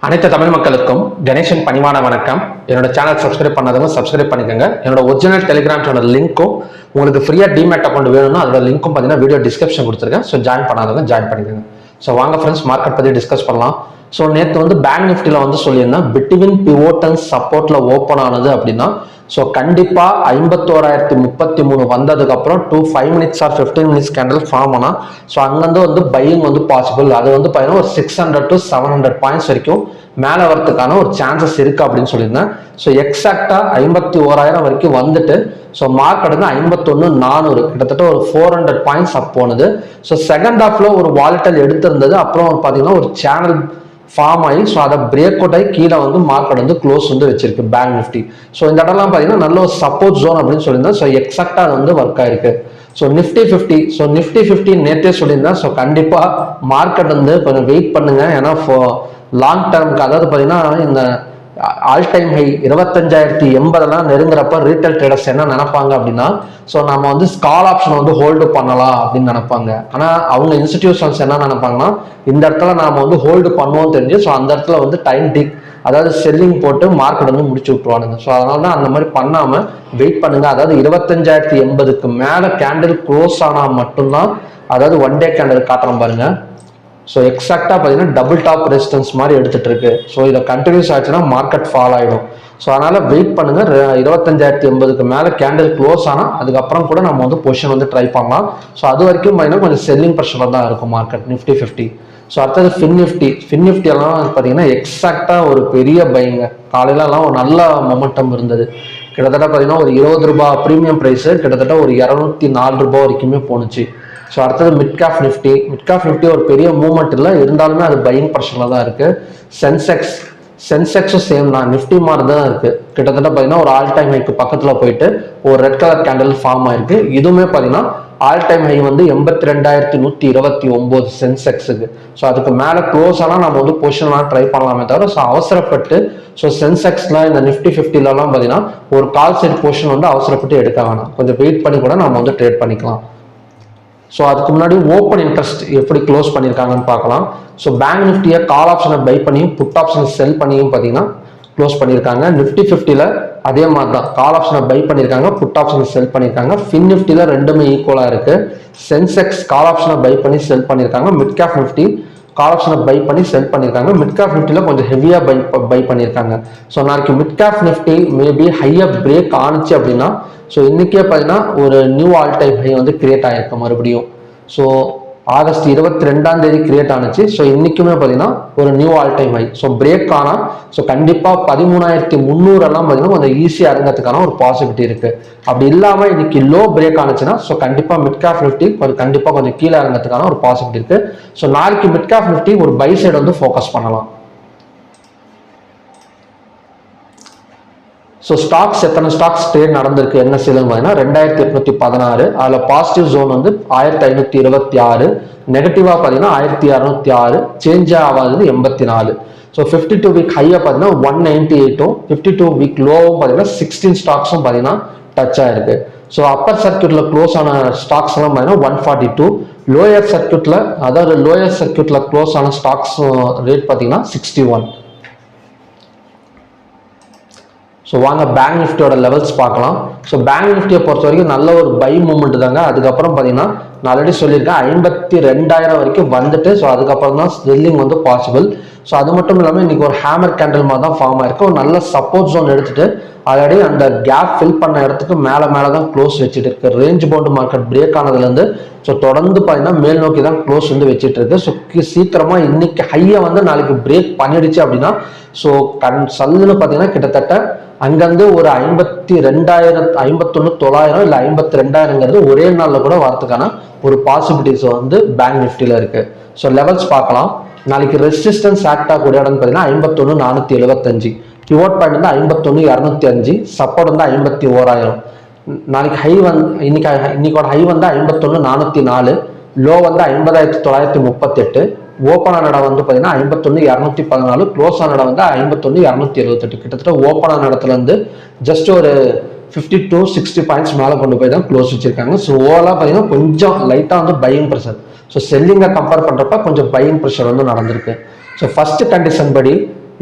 அனைத்து தமிழ் மக்களுக்கும் கணேசன் பணிவான வணக்கம். என்னோட சேனல் சப்ஸ்கிரைப் பண்ணாதவங்க சப்ஸ்கிரைப் பண்ணிக்கோங்க. என்னோட ஒரிஜினல் டெலிகிராம் சேனல் லிங்க்கும் உங்களுக்கு ஃப்ரீயாக டிமேட் அக்கௌண்ட் வேணும்னா அதோட லிங்க்கும் பார்த்தீங்கன்னா வீடியோ டிஸ்கிரிப்ஷன் கொடுத்துருக்கேன். ஸோ ஜாயின் பண்ணாதவங்க ஜாயின் பண்ணிக்கோங்க. ஸோ வாங்க ஃப்ரெண்ட்ஸ், மார்க்கெட் பற்றி டிஸ்கஸ் பண்ணலாம். ஸோ நேற்று வந்து பேங்க் நிஃப்டியில் வந்து சொல்லியிருந்தேன் பிட்வீன் பிவோட் அண்ட் சப்போர்ட்ல ஓப்பன் ஆனது அப்படின்னா ஸோ கண்டிப்பாக 51,033 வந்ததுக்கப்புறம் 5 minutes or 15 minutes candle form ஆனால் ஸோ அங்கேருந்து வந்து பையிங் வந்து பாசிபிள். அது வந்து பார்த்தீங்கன்னா ஒரு 600 to 700 பாயிண்ட்ஸ் வரைக்கும் மேலே வரதுக்கான ஒரு சான்சஸ் இருக்கு அப்படின்னு சொல்லியிருந்தேன். ஸோ எக்ஸாக்டா 51,000 வரைக்கும் வந்துட்டு ஸோ மார்க்கெட் வந்து 51,400 கிட்டத்தட்ட ஒரு 400 பாயிண்ட்ஸ் அப் போனது. ஸோ செகண்ட் ஹாஃப்ல ஒரு வாலட்டல் எடுத்திருந்தது. அப்புறம் பார்த்தீங்கன்னா ஒரு சேனல் ஃபார்ம் ஆகி ஸோ அதை பிரேக் அவுட் ஆகி கீழே வந்து மார்க்கெட் வந்து க்ளோஸ் வந்து வச்சிருக்கு பேங்க் நிஃப்டி. ஸோ இந்த இடம்லாம் பார்த்தீங்கன்னா நல்ல ஒரு சப்போர்ட் ஜோன் அப்படின்னு சொல்லியிருந்தேன். ஸோ எக்ஸாக்டா அது வந்து ஒர்க் ஆயிருக்கு. ஸோ நிஃப்டி 50 ஸோ நிஃப்டி 50 நேற்றே சொல்லியிருந்தேன். ஸோ கண்டிப்பாக மார்க்கெட் வந்து கொஞ்சம் வெயிட் பண்ணுங்க. ஏன்னா லாங் டேர்முக்கு அதாவது பார்த்தீங்கன்னா இந்த ஆல் டைம் ஹை 25,080 நெருங்குறப்ப ரீட்டைல் ட்ரேடர்ஸ் என்ன நினைப்பாங்க அப்படின்னா ஸோ நம்ம வந்து கால் ஆப்ஷன் வந்து ஹோல்டு பண்ணலாம் அப்படின்னு நினைப்பாங்க. ஆனால் அவங்க இன்ஸ்டிடியூஷன்ஸ் என்ன நினைப்பாங்கன்னா இந்த இடத்துல நாம வந்து ஹோல்டு பண்ணுவோம் தெரிஞ்சு ஸோ அந்த இடத்துல வந்து டைம் டிக் அதாவது செல்லிங் போட்டு மார்க்கெட் வந்து முடிச்சு விட்டுருவானுங்க. ஸோ அதனால தான் அந்த மாதிரி பண்ணாம வெயிட் பண்ணுங்க. அதாவது 25,080 மேலே கேண்டில் க்ளோஸ் ஆனால் மட்டும்தான் அதாவது ஒன் டே கேண்டில் காட்டுறோம் பாருங்க. ஸோ எக்ஸாக்டாக பார்த்தீங்கன்னா டபுள் டாப் ரெசிஸ்டன்ஸ் மாதிரி எடுத்துட்டு இருக்கு. ஸோ இதை கண்டினியூஸ் ஆச்சுன்னா மார்க்கெட் ஃபால் ஆகிடும். ஸோ அதனால வெயிட் பண்ணுங்க. 25,080 மேலே கேண்டில் க்ளோஸ் ஆனால் அதுக்கப்புறம் கூட நம்ம வந்து பொசிஷன் வந்து ட்ரை பண்ணலாம். ஸோ அது வரைக்கும் பார்த்தீங்கன்னா கொஞ்சம் செல்லிங் ப்ரெஷரில் தான் இருக்கும் மார்க்கெட் நிஃப்டி 50. ஸோ அடுத்தது ஃபின் நிஃப்டி எல்லாம் பார்த்தீங்கன்னா எக்ஸாக்டாக ஒரு பெரிய பைங்க காலையிலலாம் ஒரு நல்ல மொமெண்டம் இருந்தது. கிட்டத்தட்ட பார்த்தீங்கன்னா ஒரு 20 ரூபாய் ப்ரீமியம் ப்ரைஸு கிட்டத்தட்ட ஒரு 204 ரூபாய் வரைக்குமே போணுச்சு. ஸோ அடுத்தது மிட் கேப் நிஃப்டி ஒரு பெரிய மூவ்மெண்ட் இல்லை, இருந்தாலுமே அது பையிங் ப்ரெஷர்ல தான் இருக்கு. சென்செக்ஸும் சேம் தான், நிஃப்டி மாதிரி தான் இருக்கு. கிட்டத்தட்ட பார்த்தீங்கன்னா ஒரு ஆல் டைம் ஹைக்கு பக்கத்தில் போயிட்டு ஒரு ரெட் கலர் கேண்டில் ஃபார்ம் ஆயிருக்கு. இதுவுமே பார்த்தீங்கன்னா ஆல் டைம் ஹை வந்து 82,129 சென்செக்ஸுக்கு. ஸோ அதுக்கு மேலே க்ளோஸ் ஆனால் நம்ம வந்து பொசிஷன்லாம் ட்ரை பண்ணலாமே தவிர ஸோ அவசரப்பட்டு ஸோ சென்செக்ஸ்லாம் இந்த நிஃப்டி 50லலாம் பார்த்தீங்கன்னா ஒரு கால் சைட் பொசிஷன் வந்து அவசரப்பட்டு எடுக்க வேணாம். கொஞ்சம் வெயிட் பண்ணி கூட நம்ம வந்து ட்ரேட் பண்ணிக்கலாம். ஸோ அதுக்கு முன்னாடி ஓப்பன் இன்ட்ரெஸ்ட் எப்படி க்ளோஸ் பண்ணியிருக்காங்கன்னு பார்க்கலாம். ஸோ பேங்க் நிஃப்டியை கால் ஆப்ஷனை பை பண்ணியும் புட் ஆப்ஷனை செல் பண்ணியும் பார்த்தீங்கன்னா க்ளோஸ் பண்ணியிருக்காங்க. நிஃப்டி 50ல அதே மாதிரி தான் கால் ஆப்ஷனை பை பண்ணியிருக்காங்க, புட் ஆப்ஷனை செல் பண்ணியிருக்காங்க. ஃபின் நிஃப்டியில் ரெண்டுமே ஈக்குவலாக இருக்கு. சென்செக்ஸ் கால் ஆப்ஷனை பை பண்ணி செல் பண்ணியிருக்காங்க. மிட் கேப் நிஃப்டி கால் ஆப்ஷனை பை பண்ணி செல் பண்ணியிருக்காங்க. மிட் கேப் நிஃப்டியில் கொஞ்சம் ஹெவியாக பை பண்ணியிருக்காங்க. ஸோ நாளைக்கு மிட் கேப் நிஃப்டி மேபி ஹையாக பிரேக் ஆனிச்சு அப்படின்னா ஸோ இன்னைக்கே பார்த்தீங்கன்னா ஒரு நியூ ஆல் டைம் ஹை வந்து கிரியேட் ஆகிருக்கு மறுபடியும். ஸோ ஆகஸ்ட் 22 கிரியேட் ஆனிச்சு. ஸோ இன்னைக்குமே பார்த்தீங்கன்னா ஒரு new all time high. So break ஆனால் ஸோ கண்டிப்பாக 13,300 பார்த்தீங்கன்னா கொஞ்சம் ஈஸியாக இறங்கிறதுக்கான ஒரு பாசிபிலிட்டி இருக்கு. அப்படி இல்லாமல் இன்னைக்கு லோ பிரேக் ஆனிச்சுன்னா ஸோ கண்டிப்பாக மிட் கேப் நிஃப்டி கண்டிப்பாக கொஞ்சம் கீழே இறங்கிறதுக்கான ஒரு பாசிபிலிட்டி இருக்கு. ஸோ நாளைக்கு மிட் கேப் நிஃப்டி ஒரு பை சைடு வந்து ஃபோக்கஸ் பண்ணலாம். ஸோ ஸ்டாக்ஸ் எத்தனை ஸ்டாக்ஸ் ட்ரேட் நடந்திருக்கு என்ன சேலுன்னு பார்த்தீங்கன்னா 2,816. அதில் பாசிட்டிவ் ஜோன் வந்து 1,526, நெகட்டிவாக பார்த்தீங்கன்னா 1,606, சேஞ்ச் ஆகாதது 84. ஸோ 52 வீக் ஹையாக பார்த்தீங்கன்னா 198, 52 வீக் லோவும் பார்த்தீங்கன்னா 16 ஸ்டாக்ஸும் பார்த்தீங்கன்னா டச் ஆயிருக்கு. ஸோ அப்பர் சர்க்கியூட்ல க்ளோஸ் ஆன ஸ்டாக்ஸ் எல்லாம் பார்த்தீங்கன்னா 142, லோயர் சர்க்கியூட்ல க்ளோஸ் ஆன ஸ்டாக்ஸ் ரேட் பார்த்தீங்கன்னா 61. ஸோ வாங்க பேங்க் நிஃப்டியோட லெவல்ஸ் பார்க்கலாம். ஸோ பேங்க் நிஃப்டியை பொறுத்த வரைக்கும் நல்ல ஒரு பை மூமெண்ட் தாங்க. அதுக்கப்புறம் பார்த்தீங்கன்னா நான் ஆல்ரெடி சொல்லியிருக்கேன் 52,000 வரைக்கும் வந்துட்டு ஸோ அதுக்கப்புறம் தான் செல்லிங் வந்து பாசிபிள். ஸோ அது மட்டும் இல்லாமல் இன்னைக்கு ஒரு ஹேமர் கேண்டில் மாதிரி தான் ஃபார்ம் ஆயிருக்கு. ஒரு நல்ல சப்போர்ட் ஜோன் எடுத்துட்டு ஆல்ரெடி அந்த கேப் ஃபில் பண்ண இடத்துக்கு மேலே தான் க்ளோஸ் வச்சுட்டு இருக்கு. ரேஞ்ச் பவுண்ட் மார்க்கெட் பிரேக் ஆனதுலேருந்து ஸோ தொடர்ந்து பார்த்தீங்கன்னா மேல் நோக்கி தான் க்ளோஸ் வந்து வச்சுட்டு இருக்கு. ஸோ சீக்கிரமா இன்னைக்கு ஹையை வந்து நாளைக்கு பிரேக் பண்ணிடுச்சு அப்படின்னா ஸோ சல்லுன்னு பார்த்தீங்கன்னா கிட்டத்தட்ட அங்கேருந்து ஒரு 52,000, 51,900 இல்லை 52,000 ஒரே நாளில் கூட வரதுக்கான ஒரு பாசிபிலிட்டிஸ் வந்து பேங்க் நிஃப்டியில் இருக்கு. ஸோ லெவல்ஸ் பார்க்கலாம். நாளைக்கு ரெசிஸ்டன்ஸ் ஆக்ட் ஆகக்கூடிய இடம் பார்த்தீங்கன்னா 51,475, பிவோட் பாயிண்ட் வந்து 51,205, சப்போர்ட் வந்து 51,000. நாளைக்கு ஹை வந்து இன்னைக்கோட ஹை வந்து 51,404, லோ வந்து 50,938, ஓப்பன் ஆன இடம் வந்து பார்த்தீங்கன்னா 51,214, க்ளோஸ் ஆன இடம் வந்து 51,278. கிட்டத்தட்ட ஓப்பன் ஆன இடத்துல இருந்து ஜஸ்ட் ஒரு 50 to 60 பாயிண்ட்ஸ் மேலே கொண்டு போய் தான் க்ளோஸ் வச்சிருக்காங்க. ஸோ ஓவராலாக பார்த்தீங்கன்னா கொஞ்சம் லைட்டாக வந்து பையிங் ப்ரெஷர். ஸோ செல்லிங்கை கம்பேர் பண்ணுறப்ப கொஞ்சம் பையிங் ப்ரெஷர் வந்து நடந்திருக்கு. ஸோ ஃபர்ஸ்ட் கண்டிஷன் படி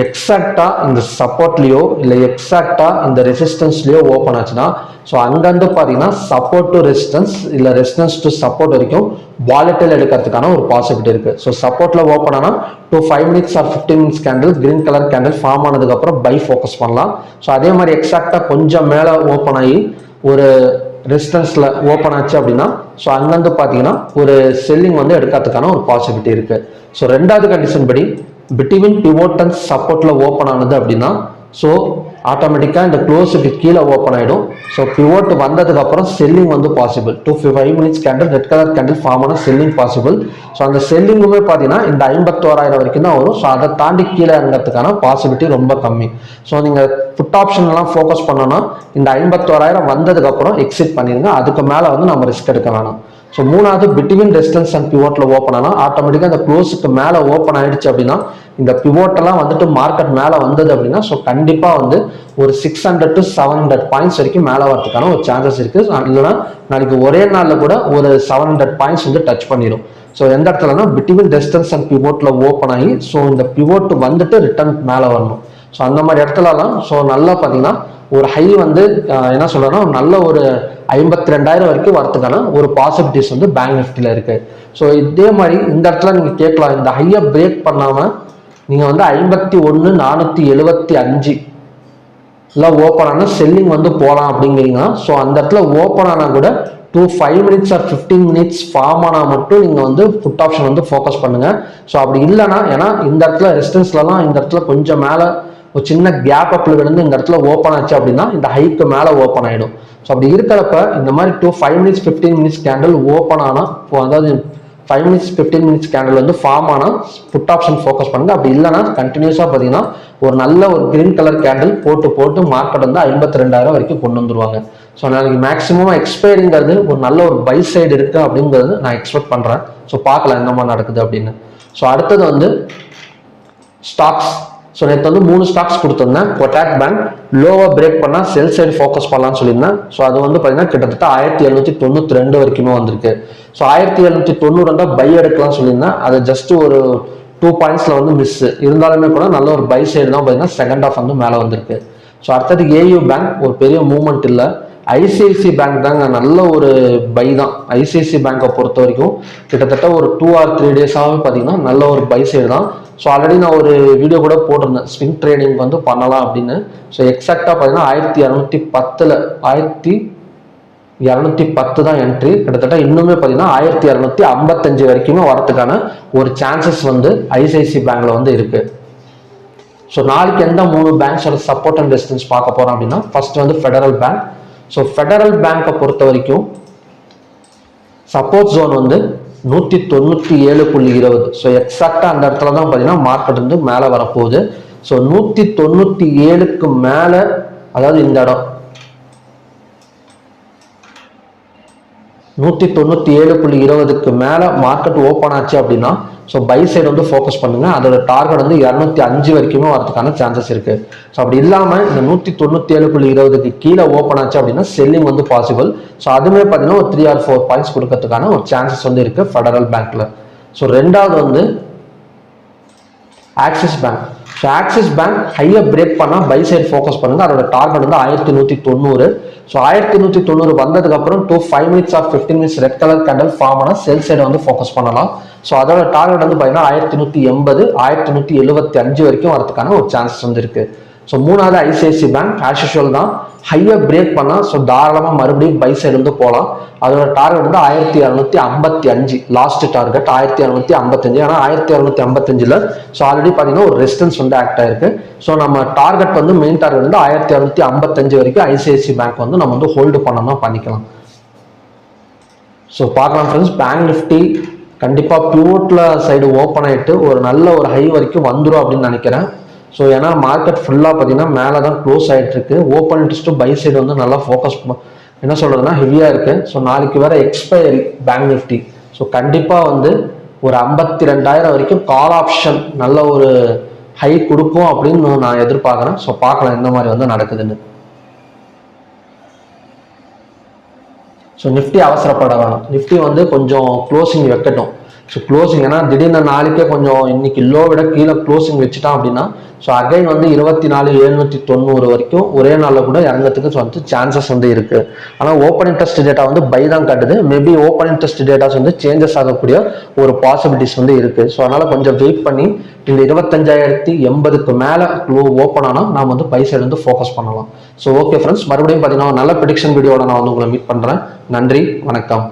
எக்ஸாக்டாக இந்த சப்போர்ட்லேயோ இல்லை எக்ஸாக்டாக இந்த ரெசிஸ்டன்ஸ்லேயோ ஓப்பன் ஆச்சுன்னா ஸோ அங்கேருந்து பார்த்தீங்கன்னா சப்போர்ட் டு ரெசிஸ்டன்ஸ் இல்லை ரெசிஸ்டன்ஸ் டு சப்போர்ட் வரைக்கும் வாலட்டில் எடுக்கிறதுக்கான ஒரு பாசிபிலிட்டி இருக்குது. ஸோ சப்போர்ட்டில் ஓப்பன் ஆனால் 5 minutes or 15 minutes candle green colour candle form ஆனதுக்கப்புறம் பை ஃபோக்கஸ் பண்ணலாம். ஸோ அதே மாதிரி எக்ஸாக்டாக கொஞ்சம் மேலே ஓப்பன் ஆகி ஒரு ரெசிஸ்டன்ஸில் ஓப்பன் ஆச்சு அப்படின்னா ஸோ அங்கேருந்து பார்த்தீங்கன்னா ஒரு செல்லிங் வந்து எடுக்கிறதுக்கான ஒரு பாசிபிலிட்டி இருக்குது. ஸோ ரெண்டாவது கண்டிஷன் படி பிட்வீன் பிவோட் அண்ட் சப்போர்ட்ல ஓப்பன் ஆனது அப்படின்னா ஸோ ஆட்டோமேட்டிக்காக இந்த க்ளோஸுக்கு கீழே ஓப்பன் ஆகிடும். ஸோ பிவோட் வந்ததுக்கு அப்புறம் செல்லிங் வந்து possible. 5 minutes candle red colour candle form ஆன செல்லிங் பாசிபிள். ஸோ அந்த செல்லிங்குமே பார்த்தீங்கன்னா இந்த 51,000 வரைக்கும் தான் வரும். ஸோ அதை தாண்டி கீழே இறங்கிறதுக்கான பாசிபிலிட்டி ரொம்ப கம்மி. ஸோ நீங்கள் புட் ஆப்ஷன்லாம் ஃபோக்கஸ் பண்ணோன்னா இந்த 51,000 வந்ததுக்கு அப்புறம் எக்ஸிட் பண்ணிடுங்க. அதுக்கு மேலே வந்து நம்ம ரிஸ்க் எடுக்க வேணாம். ஸோ மூணாவது பிட்வீன் ரெசிஸ்டன்ஸ் அண்ட் பிவோட்ல ஓப்பன் ஆனால் ஆட்டோமேட்டிக்காக இந்த க்ளோஸுக்கு மேலே ஓப்பன் ஆயிடுச்சு அப்படின்னா இந்த பிவோட்டெல்லாம் வந்துட்டு மார்க்கெட் மேலே வந்தது அப்படின்னா ஸோ கண்டிப்பாக வந்து ஒரு 600 to 700 பாயிண்ட்ஸ் வரைக்கும் மேலே வரதுக்கான ஒரு சான்சஸ் இருக்குது. இல்லைன்னா நாளைக்கு ஒரே நாளில் கூட ஒரு 700 பாயிண்ட்ஸ் வந்து டச் பண்ணிடும். ஸோ எந்த இடத்துலனா பிட்வீன் ரெசிஸ்டன்ஸ் அண்ட் பிவோட்ல ஓப்பன் ஆகி ஸோ இந்த பிவோட் வந்துட்டு ரிட்டர்ன் மேலே வரணும். ஸோ அந்த மாதிரி இடத்துலலாம் ஸோ நல்லா பார்த்தீங்கன்னா ஒரு ஹை வந்து என்ன சொல்றேன்னா நல்ல ஒரு 52,000 வரைக்கும் வரதுக்கான ஒரு பாசிபிலிட்டிஸ் வந்து பேங்க் நிஃப்டியில் இருக்கு. ஸோ இதே மாதிரி இந்த இடத்துல நீங்க கேட்கலாம், இந்த ஹையை பிரேக் பண்ணாம நீங்க வந்து 51,475 ஓப்பன் ஆனா செல்லிங் வந்து போகலாம் அப்படிங்கிறீங்கன்னா ஸோ அந்த இடத்துல ஓப்பன் ஆனா கூட 5 மினிட்ஸ் ஆர் 15 மினிட்ஸ் ஃபார்ம் ஆனால் மட்டும் நீங்கள் வந்து புட் ஆப்ஷன் வந்து ஃபோக்கஸ் பண்ணுங்க. ஸோ அப்படி இல்லைன்னா ஏன்னா இந்த இடத்துல ரெசிஸ்டன்ஸ்லாம் இந்த இடத்துல கொஞ்சம் மேலே ஒரு சின்ன கேப் அப்பில் விழுந்து இந்த இடத்துல ஓப்பன் ஆச்சு அப்படின்னா இந்த ஹைக்கு மேலே ஓப்பன் ஆகிடும். ஸோ அப்படி இருக்கிறப்ப இந்த மாதிரி 5 மினிட்ஸ் 15 மினிட்ஸ் கேண்டில் ஓப்பன் ஆனால் அதாவது 5 மினிட்ஸ் 15 மினிட்ஸ் கேண்டில் வந்து ஃபார்ம் ஆனால் புட் ஆப்ஷன் ஃபோக்கஸ் பண்ணுங்க. அப்படி இல்லைன்னா கண்டினியூஸாக பார்த்தீங்கன்னா ஒரு நல்ல ஒரு கிரீன் கலர் கேண்டில் போட்டு மார்க்கெட் வந்து 52,000 வரைக்கும் கொண்டு வந்துருவாங்க. ஸோ நாளைக்கு மேக்ஸிமம் எக்ஸ்பைரிங்கிறது ஒரு நல்ல ஒரு பை சைடு இருக்கு அப்படிங்கிறது நான் எக்ஸ்பெக்ட் பண்ணுறேன். ஸோ பார்க்கலாம் என்ன மாதிரி நடக்குது அப்படின்னு. ஸோ அடுத்தது வந்து ஸ்டாக்ஸ். ஸோ நேற்று வந்து 3 ஸ்டாக்ஸ் கொடுத்துருந்தேன். கொட்டாக் பேங்க் லோவாக பிரேக் பண்ணால் செல் சைடு ஃபோக்கஸ் பண்ணலாம்னு சொல்லியிருந்தேன். ஸோ அது வந்து பார்த்தீங்கன்னா கிட்டத்தட்ட 1792 வரைக்குமே வந்திருக்கு. ஸோ 1790 வந்தால் பை எடுக்கலாம்னு சொல்லியிருந்தேன். அது ஜஸ்ட் ஒரு 2 பாயிண்ட்ஸில் வந்து மிஸ் இருந்தாலுமே கூட நல்ல ஒரு பை சைடு தான் பார்த்தீங்கன்னா செகண்ட் ஆஃப் வந்து மேலே வந்திருக்கு. ஸோ அடுத்தது ஏயு பேங்க் ஒரு பெரிய மூவ்மெண்ட் இல்லை. ஐசிஐசி பேங்க் தாங்க நல்ல ஒரு பை தான். ஐசிஐசி பேங்கை பொறுத்த வரைக்கும் கிட்டத்தட்ட ஒரு 2 or 3 டேஸாகவே பார்த்தீங்கன்னா நல்ல ஒரு பை சைடு தான். ஸோ ஆல்ரெடி நான் ஒரு வீடியோ கூட போட்டிருந்தேன் ஸ்விங் ட்ரேடிங் வந்து பண்ணலாம் அப்படின்னு. ஸோ எக்ஸாக்டாக பார்த்தீங்கன்னா 1210 தான் என்ட்ரி. கிட்டத்தட்ட இன்னுமே பார்த்தீங்கன்னா 1255 வரைக்குமே வரதுக்கான ஒரு சான்சஸ் வந்து ஐசிஐசி பேங்க்ல வந்து இருக்கு. ஸோ நாளைக்கு எந்த 3 பேங்க்ஸோட சப்போர்ட் அண்ட் ரெசிஸ்டன்ஸ் பார்க்க போறோம் அப்படின்னா ஃபர்ஸ்ட் வந்து ஃபெடரல் பேங்க். ஸோ ஃபெடரல் பேங்கை பொறுத்த வரைக்கும் சப்போர்ட் ஜோன் வந்து 197.20. ஸோ எக்ஸாக்டா அந்த இடத்துல தான் பார்த்தீங்கன்னா மார்க்கெட் வந்து மேலே வரப்போகுது. ஸோ 197க்கு மேலே அதாவது இந்த இடம் 197.20க்கு மேலே மார்க்கெட் ஓப்பன் ஆச்சு அப்படின்னா ஸோ பை சைடு வந்து ஃபோக்கஸ் பண்ணுங்க. அதோட டார்கெட் வந்து 205 வரைக்குமே வரதுக்கான சான்சஸ் இருக்கு. ஸோ அப்படி இல்லாமல் இந்த 197.20க்கு கீழே ஓப்பன் ஆச்சு அப்படின்னா செல்லிங் வந்து பாசிபிள். ஸோ அதுவுமே பார்த்தீங்கன்னா ஒரு 3 or 4 பாயிண்ட்ஸ் கொடுக்கறதுக்கான ஒரு சான்சஸ் வந்து இருக்கு ஃபெடரல் பேங்க்ல. ஸோ ரெண்டாவது வந்து Axis bank. So Axis bank ஹையை பிரேக் பண்ணால் பை சைடு ஃபோக்கஸ் பண்ணுங்க. அதோட டார்கெட் வந்து 1190. ஸோ 1190 வந்ததுக்கு அப்புறம் 5 minutes or 15 minutes red colour candle form ஆனால் செல் சைடை வந்து ஃபோக்கஸ் பண்ணலாம். ஸோ அதோட டார்கெட் வந்து பார்த்தீங்கன்னா 1180 1175 வரைக்கும் வரதுக்கான ஒரு சான்சஸ் வந்து இருக்கு. ஸோ மூணாவது ஐசிஐசி பேங்க் ஆஸ் யூஷுவல் தான் ஹையை பிரேக் பண்ணால் ஸோ தாராளமாக மறுபடியும் பை சைடு வந்து போகலாம். அதோட டார்கெட் வந்து 1255 லாஸ்ட் டார்கெட் 1255. ஆனால் 1255ல் ஸோ ஆல்ரெடி பார்த்தீங்கன்னா ஒரு ரெசிஸ்டன்ஸ் வந்து ஆக்ட் ஆயிருக்கு. ஸோ நம்ம டார்கெட் வந்து மெயின் டார்கெட் வந்து 1255 வரைக்கும் ஐசிஐசி பேங்க் வந்து நம்ம வந்து ஹோல்டு பண்ணணும் பண்ணிக்கலாம். ஸோ பார்க்கலாம் ஃப்ரெண்ட்ஸ், பேங்க் நிஃப்டி கண்டிப்பாக பியூட்ல சைடு ஓப்பன் ஆகிட்டு ஒரு நல்ல ஒரு ஹை வரைக்கும் வந்துடும் அப்படின்னு நினைக்கிறேன். ஸோ ஏன்னா மார்க்கெட் ஃபுல்லாக பார்த்தீங்கன்னா மேலே தான் க்ளோஸ் ஆகிட்டு இருக்கு. ஓப்பன் இன்ட்ரெஸ்ட்டு பை சைடு வந்து நல்லா ஃபோக்கஸ் என்ன சொல்றதுன்னா ஹெவியாக இருக்கு. ஸோ நாளைக்கு வேற எக்ஸ்பைரி பேங்க் நிஃப்டி. ஸோ கண்டிப்பாக வந்து ஒரு 52,000 வரைக்கும் கால் ஆப்ஷன் நல்ல ஒரு ஹை கொடுக்கும் அப்படின்னு நான் எதிர்பார்க்குறேன். ஸோ பார்க்கலாம் எந்த மாதிரி வந்து நடக்குதுன்னு. ஸோ நிஃப்டி அவசரப்பட வேணும். நிஃப்டி வந்து கொஞ்சம் க்ளோசிங் வைக்கட்டும். ஸோ க்ளோசிங் ஏன்னா திடீர்னு நாளைக்கே கொஞ்சம் இன்னைக்கு லோ விட கீழே க்ளோசிங் வச்சுட்டான் அப்படின்னா ஸோ அகைன் வந்து 24,790 வரைக்கும் ஒரே நாளில் கூட இறங்கிறதுக்கு வந்து சான்சஸ் வந்து இருக்கு. ஆனால் ஓப்பன் இன்ட்ரெஸ்ட் டேட்டா வந்து பை தான் காட்டுது. மேபி ஓப்பன் இன்ட்ரெஸ்ட் டேட்டாஸ் வந்து சேஞ்சஸ் ஆகக்கூடிய ஒரு பாசிபிலிட்டிஸ் வந்து இருக்கு. ஸோ அதனால கொஞ்சம் வெயிட் பண்ணி இந்த 25,080க்கு மேலே ஓப்பன் ஆனால் நாம் வந்து பை சைடு வந்து ஃபோக்கஸ் பண்ணலாம். ஸோ ஓகே ஃப்ரெண்ட்ஸ், மறுபடியும் பார்த்தீங்கன்னா நல்ல ப்ரெடிக்ஷன் வீடியோட நான் வந்து உங்களை மீட் பண்ணுறேன். நன்றி, வணக்கம்.